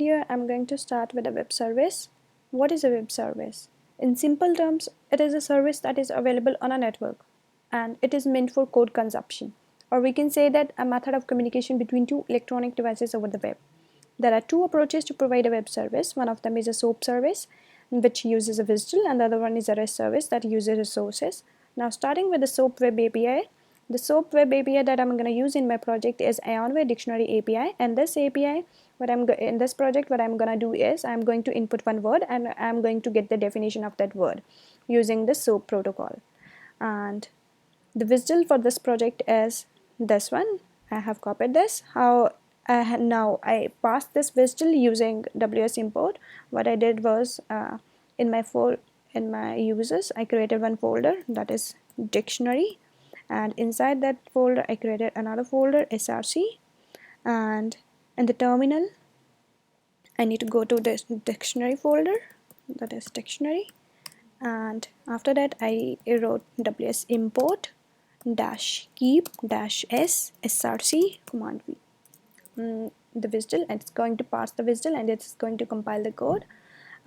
video, I'm going to start with a web service. What is a web service? In simple terms, it is a service that is available on a network and it is meant for code consumption. Or we can say that a method of communication between two electronic devices over the web. There are two approaches to provide a web service. One of them is a SOAP service, which uses a WSDL, and the other one is a REST service that uses resources. Now, starting with the SOAP Web API, the SOAP Web API that I'm going to use in my project is Ionware Dictionary API, and this API, in this project, what I'm going to do is I'm going to input one word and I'm going to get the definition of that word using the SOAP protocol. And the WSDL for this project is this one. I have copied this. Now I passed this WSDL using WS import. What I did was in my users, I created one folder that is dictionary, and inside that folder I created another folder src, and in the terminal I need to go to this dictionary folder, that is dictionary, and after that I wrote ws import -keep -s src command v, the WSDL, and it's going to pass the WSDL and it's going to compile the code.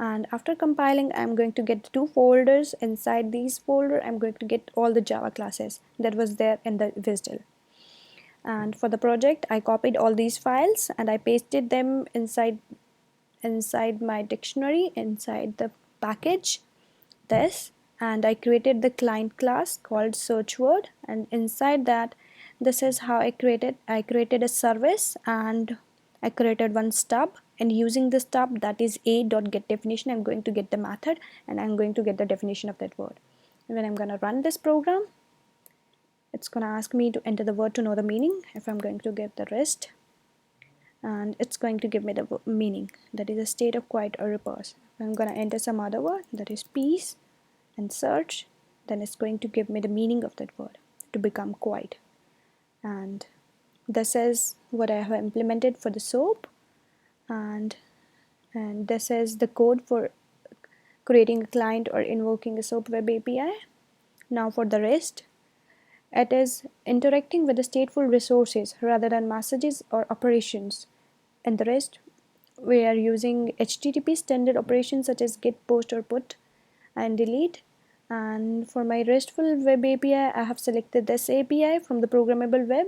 And after compiling, I'm going to get two folders. Inside these folder, I'm going to get all the Java classes that was there in the WSDL. And for the project, I copied all these files and I pasted them inside my dictionary, inside the package, this, and I created the client class called search word, and inside that, this is how I created a service, and I created one stub, and using the stub, that is a.getDefinition, I'm going to get the method and I'm going to get the definition of that word. And when I'm going to run this program, it's going to ask me to enter the word to know the meaning. If I'm going to give the rest, and it's going to give me the meaning, that is a state of quiet or repose. I'm going to enter some other word, that is peace, and search, then it's going to give me the meaning of that word, to become quiet. And this is what I have implemented for the SOAP, and this is the code for creating a client or invoking a SOAP Web API. Now for the rest, it is interacting with the stateful resources rather than messages or operations. In the rest, we are using HTTP standard operations such as get, post, or put and delete. And for my RESTful web API, I have selected this API from the programmable web.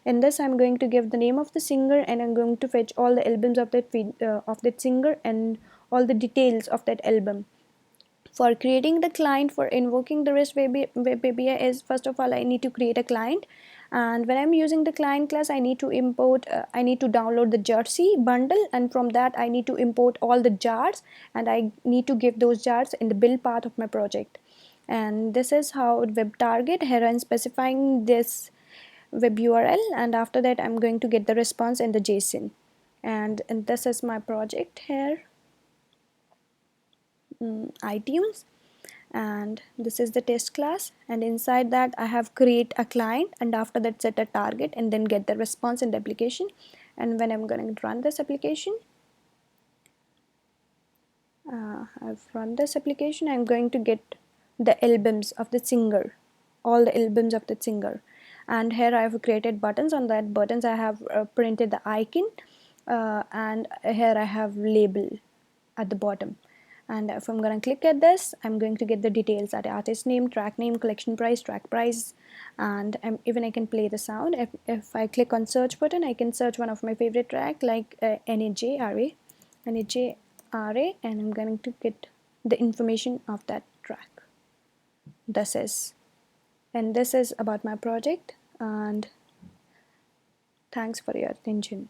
In this, I'm going to give the name of the singer, and I'm going to fetch all the albums of that singer and all the details of that album. For creating the client for invoking the REST web API is, first of all, I need to create a client, and when I'm using the client class, I need to download the jersey bundle, and from that I need to import all the jars, and I need to give those jars in the build path of my project. And this is how web target, here I'm specifying this web URL, and after that I'm going to get the response in the JSON. And this is my project here, iTunes, and this is the test class, and inside that I have create a client, and after that set a target, and then get the response in the application. And when I'm going to run this application, I've run this application, I'm going to get the albums of the singer, all the albums of the singer. And here I have created buttons. On that buttons I have printed the icon, and here I have label at the bottom. And if I'm going to click at this, I'm going to get the details at artist name, track name, collection price, track price, and even I can play the sound. If I click on search button, I can search one of my favorite track like NHRA, and I'm going to get the information of that track. This is about my project, and thanks for your attention.